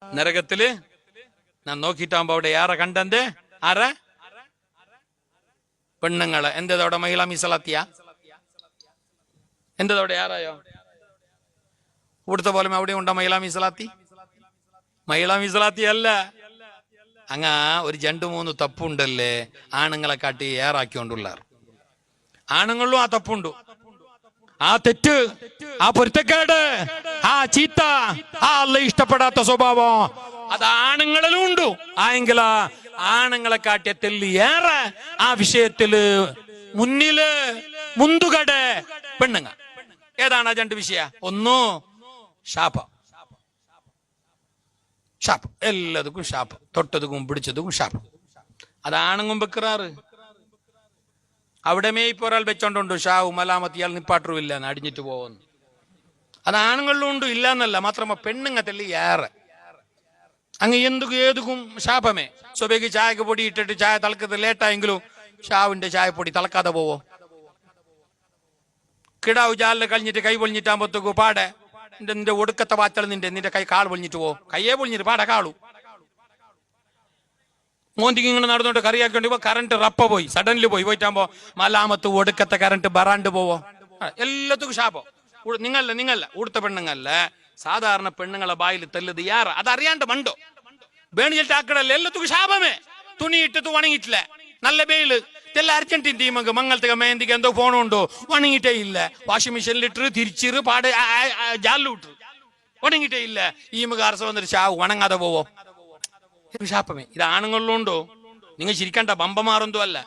നരകത്തില് ഞാൻ നോക്കിട്ടാകുമ്പോ അവിടെ ആരെ കണ്ടെന്ത്? ആരെ? പെണ്ണുങ്ങളെ. എന്തോടെ മഹിളാ മീസലാത്തിയ? എന്തോടെ ആരായോ? ഇവിടുത്തെ പോലെ അവിടെ ഉണ്ടോ മഹിളാ മീസലാത്തി? മഹിളാ മീസലാത്തി അല്ല. അങ്ങ ഒരു 2-3 തപ്പുണ്ടല്ലേ ആണുങ്ങളെ കാട്ടി ഏറാക്കിക്കൊണ്ടുള്ള. ആണുങ്ങളിലും ആ തപ്പുണ്ട്, ആ തെറ്റ്, ആ പൊരുത്തക്കേട്, ആ ചീത്ത, ആ അല്ല ഇഷ്ടപ്പെടാത്ത സ്വഭാവം അത് ആണുങ്ങളിലും ഉണ്ട്. ആയെങ്കിൽ ആണുങ്ങളെ കാട്ടിയ തെല്ല് ഏറെ ആ വിഷയത്തില് മുന്നില് മുന്തുകട പെണ്ണുങ്ങ. ഏതാണ് ആ 2 വിഷയ? ഒന്ന് ശാപം. ശാപം, എല്ലാതുക്കും ശാപം. തൊട്ടതുക്കും പിടിച്ചതുക്കും ശാപം. അതാണുങ്ങും വെക്കാറ്. അവിടെ മേയിപ്പോ ഒരാൾ വെച്ചോണ്ടുണ്ട് ഷാവും മലാമത്ത് ഇയാൾ നിപ്പാട്ടുമില്ല അടിഞ്ഞിട്ട് പോകുന്നു. അത് ആണുങ്ങളിലും ഉണ്ട്, ഇല്ല എന്നല്ല. മാത്രമല്ല പെണ്ണുങ്ങത്തല്ലേ ഏറെ. അങ്ങ് എന്തുക്കും ഏതുക്കും ശാപമേ. സ്വബേക്ക് ചായക്ക് പൊടി ഇട്ടിട്ട് ചായ തളക്കത്ത് ലേറ്റായെങ്കിലും ഷാവിന്റെ ചായപ്പൊടി തളക്കാതെ പോവോ? കിടാവ് ജാലിൽ കഴിഞ്ഞിട്ട് കൈ പൊളിഞ്ഞിട്ടാകുമ്പോഴത്തേക്കു പാടെ നിന്റെ ഒടുക്കത്തെ വാച്ചൾ നിന്റെ കൈ കാൾ പൊളിഞ്ഞിട്ട് പോവോ? കയ്യെ പൊളിഞ്ഞിട്ട് പാടെ കാളു മോന്തിക്ക് ഇങ്ങനെ നടന്നോണ്ട് കറിയാക്കേണ്ടി കറണ്ട് റപ്പ പോയി സഡൻലി പോയിട്ടാകുമ്പോ മലാമത്ത് ഒടുക്കത്തെ കറണ്ട് ബറാണ്ട് പോവോ? എല്ലാത്തുക്കും ശാപം. നിങ്ങല്ല ഉടുത്ത പെണ്ണുങ്ങല്ല, സാധാരണ പെണ്ണുങ്ങളെ ബായിൽ തെല്ലത് യാറ അതറിയാണ്ട് മണ്ടോ വേണിച്ചിട്ട് ആക്കടല്ലേ. എല്ലാത്തുക്കും ശാപമേ. തുണി ഇട്ടത് ഉണങ്ങിയിട്ടില്ല, നല്ല വെയില് തെല്ല അർജന്റീൻ ടീമക്ക് മംഗളത്തേക്ക് മേന്തിക്ക് എന്തോ ഫോണുണ്ടോ ഉണങ്ങിയിട്ടേ ഇല്ല. വാഷിംഗ് മെഷീനിലിട്ട് തിരിച്ചിറ് പാട് ജാലിലിട്ട് ഉണങ്ങിയിട്ടേ ഇല്ല. ഈ മക അറസ വന്നിട്ട് ഷാവ് ഉണങ്ങാതെ പോവോ? ശാപമേ. ഇത് ആണുങ്ങളിലുണ്ടോ? നിങ്ങൾ ചിരിക്കണ്ട, ബമ്പമാറൊന്നും അല്ല.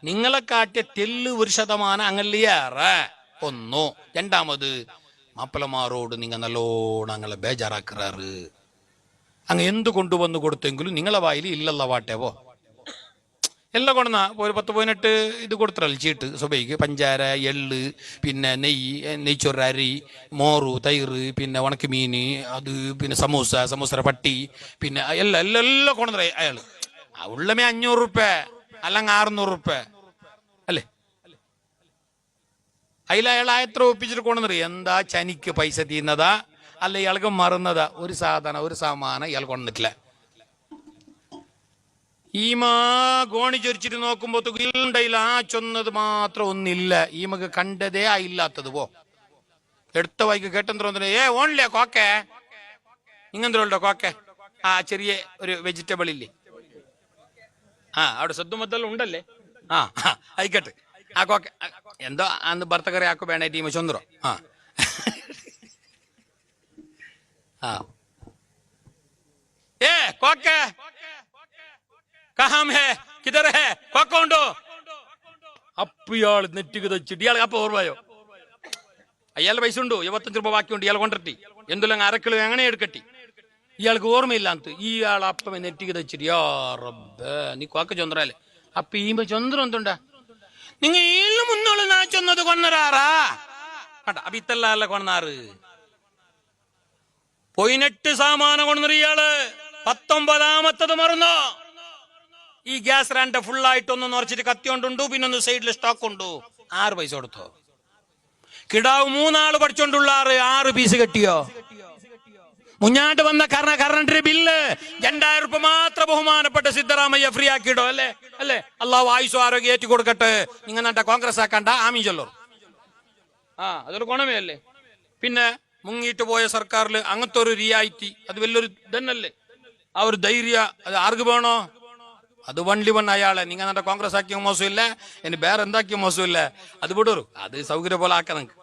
നിങ്ങളെ കാട്ടിയ തെല്ല് 1% അങ്ങല്ലേറെ. ഒന്നോ. രണ്ടാമത് മാപ്പിളമാരോട് നിങ്ങൾ നല്ലോണം അങ്ങളെ ബേജാറാക്കാറ്. അങ്ങ് എന്ത് കൊണ്ടുവന്ന് കൊടുത്തെങ്കിലും നിങ്ങളെ വായിൽ ഇല്ലല്ല വാട്ടേവോ എല്ലാം കൊണ്ടുവന്ന ഒരു 10-18 ഇത് കൊടുത്തറല്ലേ ചീട്ട്. സുബൈക്ക് പഞ്ചാര, എള്ള്, പിന്നെ നെയ്ച്ചോറ്, അരി, മോറ്, തൈറ്, പിന്നെ ഉണക്കമീൻ, അത് പിന്നെ സമൂസ പട്ടി, പിന്നെ എല്ലാം കൊണ്ടുവന്ന അയാള്. ഉള്ളമേ 500 റുപ്യ അല്ലെങ്കിൽ 600 റുപ്യ അല്ലേ? അതിൽ അയാൾ എത്ര ഒപ്പിച്ചിട്ട് കൊണ്ടുവന്നറിയ? എന്താ ചനിക്ക് പൈസ തീരുന്നതാ അല്ല ഇയാൾക്ക് മറുന്നതാ? ഒരു സാമാനം ഇയാൾ കൊണ്ടുവന്നിട്ടില്ല. ഈമാ ഗോണി ചൊരിച്ചിട്ട് നോക്കുമ്പോ ഉണ്ടായില്ല, ആ ചൊന്നത് മാത്രം ഒന്നില്ല. ഈമക്ക് കണ്ടതേ ആ ഇല്ലാത്തത്. പോ എടുത്ത വായിക്ക് കേട്ടെന്തോ ഓണില്ലേ കോക്കെ ഇങ്ങനെന്തോ കോക്കെ ആ ചെറിയ ഒരു വെജിറ്റബിൾ ഇല്ലേ? അവിടെ സദ്ദുമദ്ദെല്ലാം ഉണ്ടല്ലേ? ആയിക്കട്ടെ. ആ കോക്കെ എന്തോ അന്ന് ഭർത്തക്കറി ആക്കോ വേണേ ടീം ചൊന്തറോ. കോക്കെ കഹാം ഹേ കിധർ ഹേ കോക്കോണ്ടോ? അപ്പൊ ഇയാൾ നെറ്റിക്ക് തച്ചിട്ട് ഇയാൾ അപ്പൊ ഓർമ്മയോ? അയാളുടെ പൈസ ഉണ്ടോ? 25 രൂപ ബാക്കിയുണ്ട്. ഇയാൾ കൊണ്ടിട്ടി എന്തെല്ലാം അരക്കിള് അങ്ങനെ എടുക്കട്ടി. ഇയാൾക്ക് ഓർമ്മയില്ലാത്ത ഇയാൾ അപ്പം നെറ്റിക്ക് തച്ചിട്ട് യാ റബ്ബേ നീ കോക്ക ചൊന്തറല്ലേ? അപ്പൊ ഈമ്പ ചൊന്തരം എന്തുണ്ടാ നിങ്ങൾ ഈല് മുന്നോള് നാ ചൊന്നത് കൊന്നരാറാ കണ്ട. അപ്പൊ ഇത്തല്ല കൊന്നാറ് 18 സാമാനം കൊണ്ടു ഇയാള് 19ാമത്തത് മറന്നോ? ഈ ഗ്യാസ് റാൻഡ് ഫുള്ളായിട്ടൊന്ന് നിറച്ചിട്ട് കത്തിയോണ്ടുണ്ടു, പിന്നെ ഒന്ന് സൈഡിൽ സ്റ്റോക്ക് ഉണ്ടു. 6 പൈസ കൊടുത്തോ? കിടാവ് 3 ആള് പഠിച്ചോണ്ടുള്ള 6 പീസ് കെട്ടിയോ? മുഞ്ഞാണ്ട് വന്ന കറണ്ടിന്റെ ബില്ല് 2000 രൂപ മാത്രം ബഹുമാനപ്പെട്ട സിദ്ധരാമയ്യ ഫ്രീ ആക്കിയിടോ അല്ലേ? അള്ളാഹു ആയുസ്സും ആരോഗ്യം ഏറ്റി കൊടുക്കട്ടെ. നിങ്ങൾ നട്ട കോൺഗ്രസ് ആക്കണ്ട, ആമീൻ ചൊല്ലോ. അതൊരു ഗുണമേ അല്ലേ? പിന്നെ മുങ്ങിയിട്ട് പോയ സർക്കാരിൽ അങ്ങനത്തെ ഒരു റിയായിറ്റി അത് വലിയൊരു ഇതന്നല്ലേ? ആ ഒരു ധൈര്യ അത് ആർക്ക് വേണോ? അത് വണ്ടി അയാളെ നിങ്ങൾ നട്ട കോൺഗ്രസ് ആക്കിയ മോശമില്ല, ഇനി വേറെ എന്താക്കിയ മോശമില്ല. അത് വിടൂ, അത് സൗകര്യം പോലെ ആക്കാം നിങ്ങൾക്ക്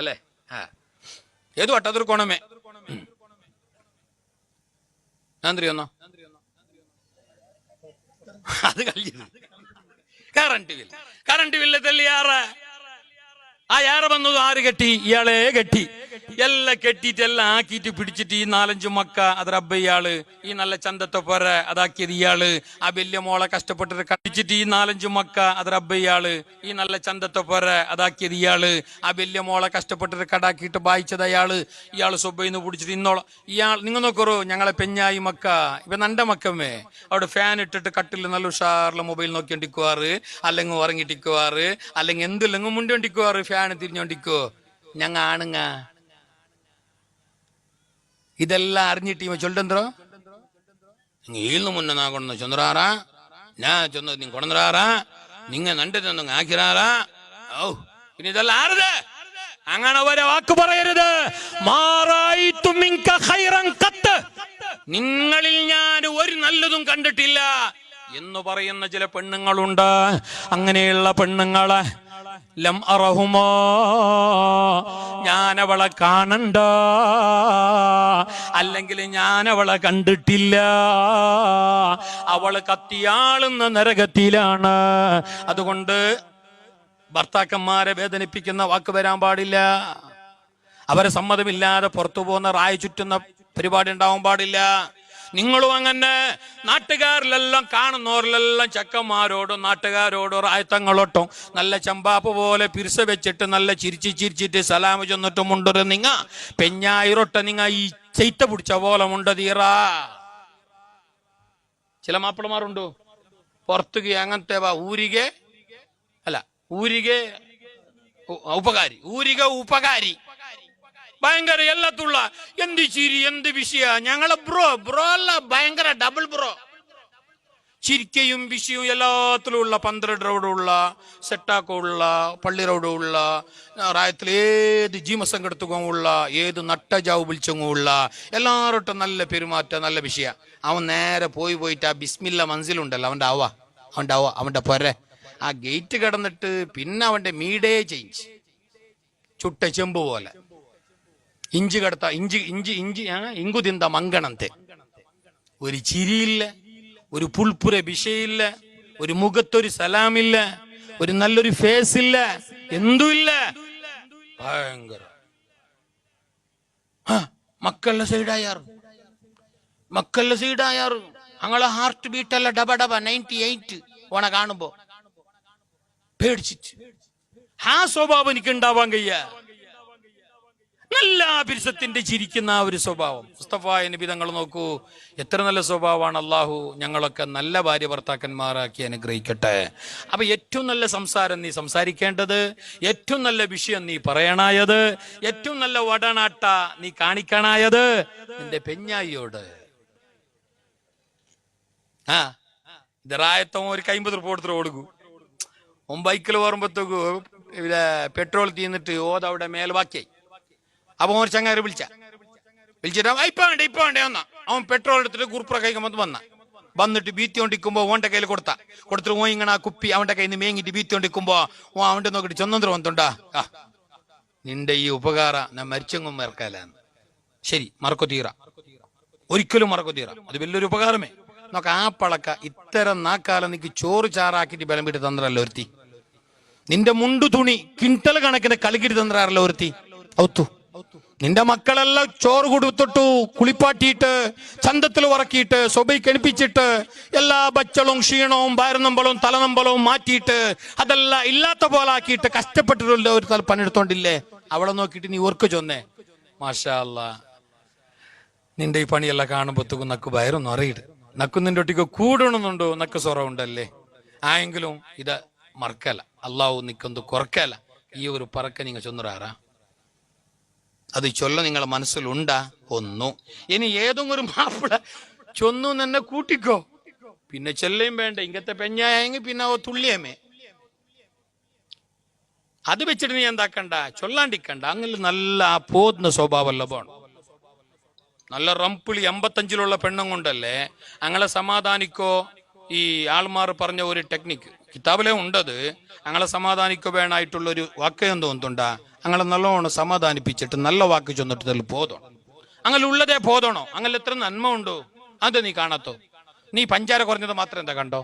അല്ലേ? ഏതു വട്ട അതൊരു ഗുണമേ. നന്ദിയൊന്നോ അത് കഴിഞ്ഞത് കറണ്ട് ബില്ല് തെല്ലിയാറ്. ആ ഏറെ വന്നത് ആര് കെട്ടി? ഇയാളെ കെട്ടി. എല്ലാം കെട്ടിയിട്ട് എല്ലാം ആക്കിയിട്ട് പിടിച്ചിട്ട് ഈ 4-5 മക്ക അത് റബ്ബ ഇയാള്. ഈ നല്ല ചന്തത്തെ പോര അതാക്കിയത് ഇയാള്. ആ വലിയ മോളെ കഷ്ടപ്പെട്ടിട്ട് കട്ടിച്ചിട്ട് ഈ 4-5 മക്ക അത് റബ്ബ ഇയാള്. ഈ നല്ല ചന്തത്തെ പോര അതാക്കിയത് ഇയാള്. ആ വലിയ മോളെ കഷ്ടപ്പെട്ടിട്ട് കടാക്കിയിട്ട് വായിച്ചത് അയാള്. ഇയാള് സ്വബൈന്ന് പിടിച്ചിട്ട് ഇന്നോളം ഇയാൾ നിങ്ങൾ നോക്കറോ ഞങ്ങളെ പെഞ്ഞായി മക്ക ഇപ്പൊ നണ്ട മക്കമ്മേ അവിടെ ഫാൻ ഇട്ടിട്ട് കട്ടിൽ നല്ല ഉഷാറിലെ മൊബൈൽ നോക്കിക്കൊണ്ടിരിക്കുവാറ്, അല്ലെങ്കിൽ ഉറങ്ങിട്ടിക്കുവാറ്, അല്ലെങ്കിൽ എന്തില്ലെങ്കിൽ മുണ്ടോണ്ടിക്കുവാറ്, ഫാന് തിരിഞ്ഞോണ്ടിക്കോ. ഞങ്ങ ആണുങ്ങ ഇതെല്ലാം അറിഞ്ഞിട്ട് ചൊല്ലെന്തോ ಈಲ್ನು ಮುನ್ನ ನಾ ಕೊಡ ಚಂದ್ರಾರ ഞാ ചൊന്നത് നീ കൊണ്ടുവരാറാ നിങ്ങ നണ്ടിട്ടൊന്നും ആക്കിറാറാ ഓ പിന്നെ ഇതല്ല ആരത് അങ്ങനെ വരെ വാക്ക് പറയരുത്. നിങ്ങളിൽ ഞാൻ ഒരു നല്ലതും കണ്ടിട്ടില്ല എന്ന് പറയുന്ന ചില പെണ്ണുങ്ങളുണ്ട്. അങ്ങനെയുള്ള പെണ്ണുങ്ങളെ ലം അറഹുമോ, ഞാനവളെ കാണണ്ട, അല്ലെങ്കിൽ ഞാനവളെ കണ്ടിട്ടില്ല, അവള് കത്തിയാളുന്ന നരകത്തിലാണ്. അതുകൊണ്ട് ഭർത്താക്കന്മാരെ വേദനിപ്പിക്കുന്ന വാക്ക് വരാൻ പാടില്ല. അവരെ സമ്മതമില്ലാതെ പുറത്തു പോകുന്ന റായി ചുറ്റുന്ന പരിപാടി ഉണ്ടാവാൻ പാടില്ല. നിങ്ങളും അങ്ങനെ നാട്ടുകാരിലെല്ലാം കാണുന്നവരിലെല്ലാം ചെക്കന്മാരോടും നാട്ടുകാരോടും റായത്തങ്ങളോട്ടും നല്ല ചമ്പാപ്പ് പോലെ പിരിസ വെച്ചിട്ട് നല്ല ചിരിച്ചിട്ട് സലാമ ചെന്നിട്ട് മുണ്ടൊരു നിങ്ങ പെഞ്ഞായിരൊട്ട നിങ്ങ ഈ ചെയ്ത്ത പിടിച്ച പോലെ മുണ്ട തീറാ. ചില മാപ്പിളമാരുണ്ടോ പുറത്തുക അങ്ങനത്തെ ഊരികെ അല്ല ഊരികെ ഉപകാരി, ഊരിക ഉപകാരി, ഭയങ്കര എല്ലാത്തുള്ള എന്ത് ചിരി എന്ത് വിഷയ. ഞങ്ങളെ ബ്രോ അല്ല, ഭയങ്കര ഡബിൾ ബ്രോ. ചിരിക്കയും വിഷയവും എല്ലാത്തിലും ഉള്ള 12 റോഡുള്ള സെട്ടാക്കുള്ള പള്ളി റോഡുള്ള റായത്തിൽ ഏത് ജീമസംഘടത്തുകയും ഉള്ള ഏത് നട്ടജാവ് വിളിച്ചങ്ങും ഉള്ള എല്ലാവരോട്ടും നല്ല പെരുമാറ്റ നല്ല വിഷയ. അവൻ നേരെ പോയിട്ട് ആ ബിസ്മില്ല മനസ്സിലുണ്ടല്ലോ അവന്റെ പൊര ആ ഗേറ്റ് കടന്നിട്ട് പിന്നെ അവന്റെ മീഡേ ചേഞ്ച് ചുട്ട ചെമ്പ് പോലെ ഇഞ്ചി കടത്ത ഇങ്കു തിന്ത മങ്കണത്തെ. ഒരു ചിരിയില്ല, ഒരു പുൽപ്പുര വിഷയില്ല, ഒരു മുഖത്തൊരു സലാമില്ല, ഒരു നല്ലൊരു ഫേസ് ഇല്ല, എന്തുമില്ല. ഭയങ്കര മക്കളുടെ സൈഡായാറ് ഞങ്ങളെ ഹാർട്ട് ബീറ്റ് അല്ല ഡബ 98 ഓണ കാണുമ്പോ പേടിച്ചിട്ട്. ആ സ്വഭാവം എനിക്ക് ഉണ്ടാവാൻ കഴിയ. നല്ല പിരിസത്തിന്റെ ചിരിക്കുന്ന ആ ഒരു സ്വഭാവം. മുസ്തഫായ നബി തങ്ങൾ നോക്കൂ, എത്ര നല്ല സ്വഭാവമാണ്. അള്ളാഹു ഞങ്ങളൊക്കെ നല്ല ഭാര്യ ഭർത്താക്കന്മാരാക്കി അനുഗ്രഹിക്കട്ടെ. അപ്പൊ ഏറ്റവും നല്ല സംസാരം നീ സംസാരിക്കേണ്ടത്, ഏറ്റവും നല്ല വിഷയം നീ പറയണായത്, ഏറ്റവും നല്ല വടനാട്ട നീ കാണിക്കണായത് നിന്റെ പെഞ്ഞായിയോട്. ഇത് റായത്തം ഒരു 50 രൂപ കൊടുത്തിട്ട് കൊടുക്കൂ. ബൈക്കിൽ ഓർമ്പത്തേക്കു പെട്രോൾ തീർന്നിട്ട് ഓതവിടെ മേൽവാക്കിയായി. അപ്പൊ ഒരു ചങ്ങാരി വിളിച്ചിട്ട് ഇപ്പൊ വേണ്ടേ വന്ന അവൻ പെട്രോൾ എടുത്തിട്ട് കുറുപ്ര കൈക്കുമ്പോ വന്നിട്ട് ബീത്തി കൊണ്ടിരിക്കുമ്പോ ഓന്റെ കയ്യിൽ കൊടുത്തിട്ട് ഓ ഇങ്ങനെ ആ കുപ്പി അവന്റെ കയ്യിൽ നിന്ന് മേങ്ങിട്ട് ബീത്തി കൊണ്ടിരിക്കുമ്പോ ഓ അവന്റെ നോക്കിട്ട് ചൊന്നന്തരം വന്നുണ്ടാ നിന്റെ ഈ ഉപകാര ഞാൻ മരിച്ചെങ്ങും മറക്കാലാന്ന്. ശരി, മറക്കോ തീറ, ഒരിക്കലും മറക്കോ തീറ, അത് വലിയൊരു ഉപകാരമേ. നോക്ക ആ പളക്ക ഇത്തരം നാക്കാലം നിനക്ക് ചോറ് ചാറാക്കിട്ട് ബലം വിട്ട് തന്നറല്ലോ ഒരുത്തി. നിന്റെ മുണ്ടു തുണി കിണ്ടൽ കണക്കിന് കളിക്കിട്ട് തന്നറല്ലോ ഒരുത്തി. ഔത്തു നിന്റെ മക്കളെല്ലാം ചോറ് കൊടുത്തിട്ടു കുളിപ്പാട്ടിയിട്ട് ചന്തത്തിൽ ഉറക്കിയിട്ട് സ്വബൈക്ക് എണിപ്പിച്ചിട്ട് എല്ലാ ബച്ചളും ക്ഷീണവും വയറുനമ്പളവും തലനമ്പളവും മാറ്റിയിട്ട് അതെല്ലാം ഇല്ലാത്ത പോലെ ആക്കിയിട്ട് കഷ്ടപ്പെട്ടിട്ടുള്ള ഒരു തല പണിയെടുത്തോണ്ടില്ലേ. അവളെ നോക്കിയിട്ട് നീ ഓർക്ക് ചൊന്നേ മാഷാ അല്ലാ, നിന്റെ ഈ പണിയെല്ലാം കാണുമ്പോഴത്തേക്കും നക്ക് വയറൊന്നും അറിയിട്, നക്ക് നിന്റെ ഒട്ടിക്ക് കൂടണമെന്നുണ്ടോ നക്ക് സ്വറവുണ്ടല്ലേ. ആയെങ്കിലും ഇത് മറക്കല, അള്ളാഹു നിക്കൊന്ന് കുറക്കല. ഈ ഒരു പറക്ക നിങ്ങൾ ചൊന്നറാറാ, അത് ചൊല്ല നിങ്ങളെ മനസ്സിലുണ്ടാ ഒന്നു. ഇനി ഏതും ഒരു മാപ്പിള ചൊന്നു തന്നെ കൂട്ടിക്കോ, പിന്നെ ചെല്ലയും വേണ്ട. ഇങ്ങനത്തെ പെഞ്ഞായെങ്കിൽ പിന്നെ ഓ തുള്ളിയമേ അത് വെച്ചിട്ട് നീ എന്താക്കണ്ട, ചൊല്ലാണ്ടിക്കണ്ട. അങ്ങനെ നല്ല ആ പോന്ന സ്വഭാവമല്ല പോണം. നല്ല റംപിളി 85-ലുള്ള പെണ്ണും കൊണ്ടല്ലേ അങ്ങനെ സമാധാനിക്കോ. ഈ ആൾമാർ പറഞ്ഞ ഒരു ടെക്നിക്ക് കിതാബിലെ ഉണ്ടത്. അങ്ങനെ സമാധാനിക്കോ വേണമായിട്ടുള്ളൊരു വാക്ക് തോന്നുന്നുണ്ടാ. അങ്ങനെ നല്ലോണം സമാധാനിപ്പിച്ചിട്ട് നല്ല വാക്ക് ചൊന്നിട്ട് പോതണം. അങ്ങനെ ഉള്ളതേ പോതണോ. അങ്ങനെ എത്ര നന്മ ഉണ്ടോ അത് നീ കാണാത്തോ. നീ പഞ്ചാര കുറഞ്ഞത് മാത്രം എന്താ കണ്ടോ,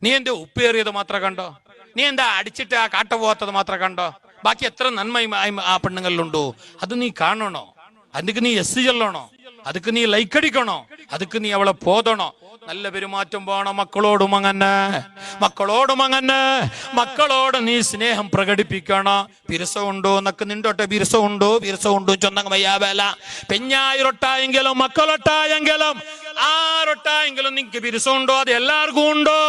നീ എന്താ ഉപ്പേറിയത് മാത്രം കണ്ടോ, നീ എന്താ അടിച്ചിട്ട് ആ കാട്ട പോകാത്തത് മാത്രം കണ്ടോ. ബാക്കി എത്ര നന്മ ആ പെണ്ണുങ്ങളിലുണ്ടോ അത് നീ കാണണോ. അതിക്ക് നീ എസ് ചെല്ലണോ, അതിക്ക് നീ ലൈക്ക് അടിക്കണോ, അതിക്ക് നീ അവളെ പോതണോ. നല്ല പെരുമാറ്റം പോണം മക്കളോടും അങ്ങനെ, മക്കളോട് നീ സ്നേഹം പ്രകടിപ്പിക്കണം. പിരസമുണ്ടോ എന്നൊക്കെ നിണ്ടോട്ടെ, പിരസമുണ്ടോ ചൊന്നങ്ങ വയ്യാവേല. പെഞ്ഞായിരൊട്ടായെങ്കിലും മക്കളൊട്ടായെങ്കിലും ആരൊട്ടായെങ്കിലും നിനക്ക് പിരസമുണ്ടോ, അത് എല്ലാവർക്കും ഉണ്ടോ.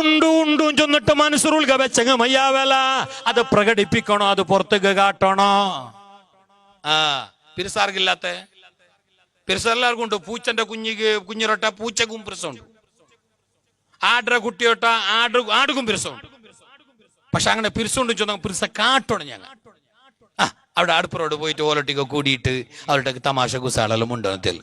ഉണ്ടും ചൊന്നിട്ട് മനസ്സുറുൽക വെച്ചങ്ങ് മയ്യാവേല. അത് പ്രകടിപ്പിക്കണോ, അത് പുറത്തേക്ക് കാട്ടണോ. പിരസാർക്കില്ലാത്ത പിരിസം എല്ലാവർക്കും ഉണ്ട്. പൂച്ചന്റെ കുഞ്ഞിരൊട്ട പൂച്ചക്കും പിരിസമുണ്ട്, ആടര കുട്ടിയൊട്ട ആടുക്കും പിരിസമുണ്ട്. പക്ഷെ അങ്ങനെ പിരിസുകൊണ്ട് ചോദിച്ചാൽ പിരിസ കാട്ടണം ഞങ്ങൾ. അവിടെ അടുപ്പറോട് പോയിട്ട് ഓലൊട്ടിക്ക് കൂടിയിട്ട് അവരുടെ തമാശ കുസാളെല്ലാം ഉണ്ടോന്നത്തില്ല.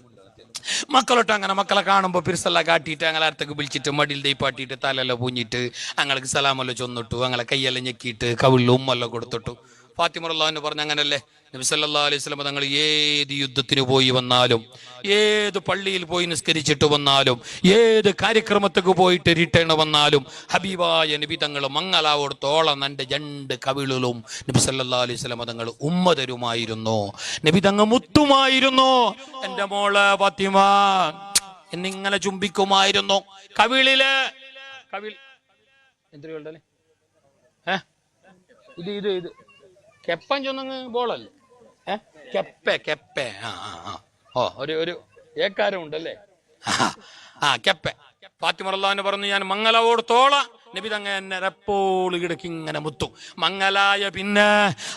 മക്കളൊട്ട് അങ്ങനെ മക്കളെ കാണുമ്പോൾ പിരിസെല്ലാം കാട്ടിയിട്ട് അങ്ങനെ അടുത്തേക്ക് വിളിച്ചിട്ട് മടിയിൽ ദൈപ്പാട്ടിയിട്ട് തലെല്ലാം പൂഞ്ഞിട്ട് അങ്ങനെ സലാമെല്ലാം ചൊന്നിട്ടു, അങ്ങനെ കൈയെല്ലാം ഞെക്കിയിട്ട് കവിളിൽ ഉമ്മെല്ലാം കൊടുത്തിട്ടു. ഫാത്തിമ റളിയല്ലാഹു പറഞ്ഞ അങ്ങനല്ലേ, നബി സല്ലല്ലാഹു അലൈഹി വസല്ലം തങ്ങൾ ഏത് യുദ്ധത്തിന് പോയി വന്നാലും, ഏത് പള്ളിയിൽ പോയി നിസ്കരിച്ചിട്ട് വന്നാലും, ഏത് കാര്യക്രമത്തേക്ക് പോയിട്ട് റിട്ടേൺ വന്നാലും ഹബീബായ നബി തങ്ങൾ മംഗലാവോടത്തോളം എൻ്റെ രണ്ട് കവിളിലും നബി സല്ലല്ലാഹു അലൈഹി വസല്ലം തങ്ങൾ ഉമ്മ തരുമായിരുന്നു, നബി തങ്ങൾ മുത്തുമായിരുന്നു. എൻ്റെ മോള് ഫാത്തിമ എന്നിങ്ങനെ ചുംബിക്കുമായിരുന്നു കവിളില്. എന്തിനല്ലേ ഇത് കെപ്പൻ ചൊന്നങ്ങ് ബോളല്ലേ, കെപ്പെ ഒരു ഏക്കാരം ഉണ്ടല്ലേ, കെപ്പെ. ഫാത്തിമ റളിയല്ലാഹു പറഞ്ഞു, ഞാൻ മംഗലാവോടത്തോള നബി തങ്ങ എന്നെ എപ്പോഴും കിടക്കി ഇങ്ങനെ മുത്തും. മംഗലായ പിന്നെ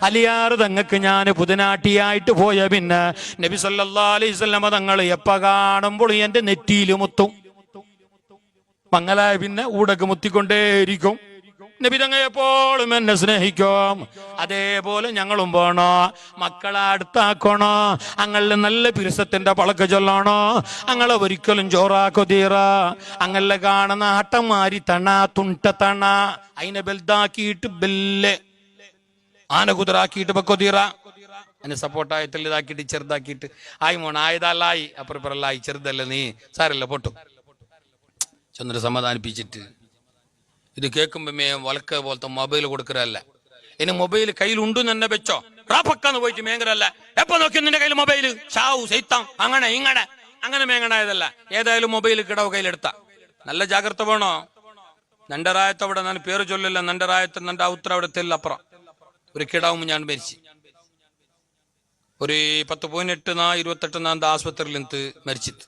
അലിയാറ് തങ്ങക്ക് ഞാൻ പുതുനാട്ടിയായിട്ട് പോയ പിന്നെ നബി സല്ലല്ലാഹു അലൈഹി വസല്ലം തങ്ങൾ എപ്പ കാണുമ്പോൾ എന്റെ നെറ്റിയിൽ മുത്തും. മംഗലായ പിന്നെ ഊടക്ക് മുത്തിക്കൊണ്ടേയിരിക്കും. നബി തങ്ങ എപ്പോഴും എന്നെ സ്നേഹിക്കും. അതേപോലെ ഞങ്ങളും പോണോ, മക്കളെ അടുത്താക്കണോ, അങ്ങളിൽ നല്ല പിരിസത്തിന്റെ പളക്ക് ചൊല്ലണോ, അങ്ങളെ ഒരിക്കലും ചോറാക്കോ തീറ, അങ്ങളെ കാണുന്ന ഹട്ടമാരി തണ തുണ്ട തണ അതിനെ ബെൽതാക്കിയിട്ട് ബെല്ല് ആന കുതിരാക്കിയിട്ട് വെക്കോ തീറ, അതിന് സപ്പോർട്ടായിട്ട് ഇതാക്കിയിട്ട് ചെറുതാക്കിയിട്ട് ആയി മോണ ആയതല്ലായി അപ്പുറപ്പുറല്ലായി ചെറുതല്ല നീ സാരല്ല പൊട്ടും ചെന്നിട്ട് സമാധാനിപ്പിച്ചിട്ട്. ഇത് കേൾക്കുമ്പോ വലക്ക പോലത്തെ മൊബൈൽ കൊടുക്കറല്ല. ഇനി മൊബൈൽ കയ്യിലുണ്ടെന്ന് തന്നെ വെച്ചോ, റാപ്പക്കാന്ന് പോയിട്ട് മേങ്ങരല്ല. എപ്പോ നോക്കി നിന്റെ കയ്യിൽ മൊബൈൽ ഷാവു സൈത്താം അങ്ങനെ ഇങ്ങനെ അങ്ങനെ മേങ്ങണായതല്ല. ഏതായാലും മൊബൈൽ കിടവ് കയ്യിലെടുത്ത നല്ല ജാഗ്രത വേണോ. നന്റെ റായത്ത് അവിടെ ഞാൻ പേര് ചൊല്ലില്ല, നന്റെ റായത്ത് നന്റെ ഉത്തര അവിടെ തെല്ലപ്പുറം ഒരു കിടാവും ഞാൻ മരിച്ചു. ഒരു 10.8 ആസ്പത്രിയിൽ നിന്ന് മരിച്ചിട്ട്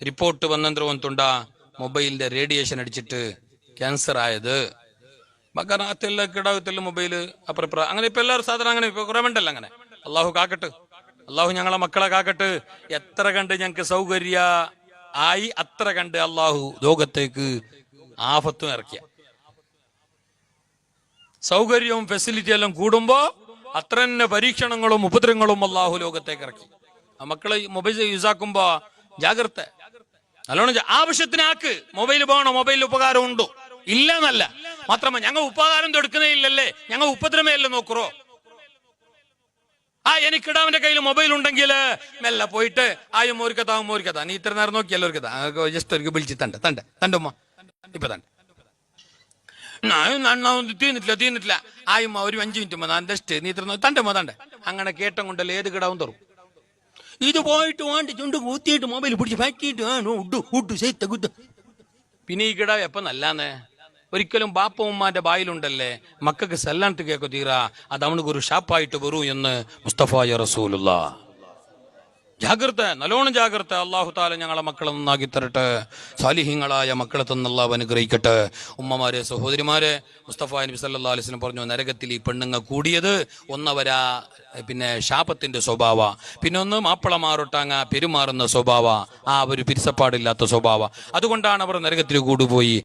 റിപ്പോർട്ട് വന്നെന്തുണ്ടാ മൊബൈലിന്റെ റേഡിയേഷൻ അടിച്ചിട്ട് ക്യാൻസർ ആയത്. ബക്കറത്തില്ല കിടാവത്തില്ല മൊബൈല് അപ്പുറപ്പുറം അങ്ങനെ ഇപ്പൊ എല്ലാവരും സാധാരണ അങ്ങനെ ഇപ്പൊ കുറെ വേണ്ടല്ല. അങ്ങനെ അള്ളാഹു കാക്കട്ട്, അള്ളാഹു ഞങ്ങളെ മക്കളെ കാക്കട്ട്. എത്ര കണ്ട് ഞങ്ങക്ക് സൗകര്യ ആയി അത്ര കണ്ട് അള്ളാഹു ലോകത്തേക്ക് ആഫത്തും ഇറക്കിയ. സൗകര്യവും ഫെസിലിറ്റി എല്ലാം കൂടുമ്പോ അത്ര തന്നെ പരീക്ഷണങ്ങളും ഉപദ്രവങ്ങളും അള്ളാഹു ലോകത്തേക്ക് ഇറക്കി. ആ മക്കള് മൊബൈൽ യൂസാക്കുമ്പോ ജാഗ്രത നല്ലോണം ആവശ്യത്തിനാക്ക്. മൊബൈൽ പോകണം, മൊബൈലിൽ ഉപകാരം ഉണ്ടോ ഇല്ല എന്നല്ല, മാത്രമല്ല ഞങ്ങൾ ഉപകാരം എടുക്കുന്നേ ഇല്ലല്ലേ, ഞങ്ങൾ ഉപദ്രവമേ അല്ലേ നോക്കറോ. എനിക്കിടാവിന്റെ കയ്യിൽ മൊബൈൽ ഉണ്ടെങ്കിൽ മെല്ലെ പോയിട്ട് ആയും മോരിക്കത്താ നീ ഇത്ര നേരം നോക്കിയല്ലോ ഒരു കഥ ജസ്റ്റ് ഒരു വിളിച്ച് തണ്ടുമ്മ ഇപ്പൊ തീർന്നിട്ടില്ല ആയുമ്മ ഒരു 5 മിനിറ്റ് ജസ്റ്റ് നീ ഇത്ര തണ്ടേ അങ്ങനെ കേട്ടം കൊണ്ടല്ലേ ഏത് കിടാവും തരും. ഇത് പോയിട്ട് വാണ്ടി ചുണ്ട് കൂത്തിയിട്ട് മൊബൈൽ പിടിച്ച് പാക്കിയിട്ട് പിന്നെ ഈ കിടാവ് എപ്പം നല്ലാന്നേ. ഒരിക്കലും ബാപ്പ ഉമ്മാന്റെ ബായിലുണ്ടല്ലേ മക്കൾക്ക് സല്ലാണ്ട് കേക്കോ തീരാ, അത് അവനക്ക് ഒരു ഷാപ്പായിട്ട് വരൂ എന്ന് മുസ്തഫായ റസൂലുള്ളാഹ്. ജാഗ്രത, നല്ലോണം ജാഗ്രത. അള്ളാഹു താല ഞങ്ങളെ മക്കളെ നന്നാക്കി തരട്ടെ, സാലിഹീങ്ങളായ മക്കളെ തന്ന് അള്ളാഹു അനുഗ്രഹിക്കട്ടെ. ഉമ്മമാരെ, സഹോദരിമാരെ, മുസ്തഫ നബി സല്ലല്ലാഹു അലൈഹി വസല്ലം പറഞ്ഞു, നരകത്തിൽ ഈ പെണ്ണുങ്ങൾ കൂടിയത് ഒന്നവരാ പിന്നെ ശാപത്തിന്റെ സ്വഭാവ, പിന്നെ ഒന്ന് മാപ്പിളമാറൊട്ടാങ്ങ പെരുമാറുന്ന സ്വഭാവ, ഒരു പിരിസപ്പാടില്ലാത്ത സ്വഭാവ. അതുകൊണ്ടാണ് അവർ നരകത്തിൽ കൂടുപോയി.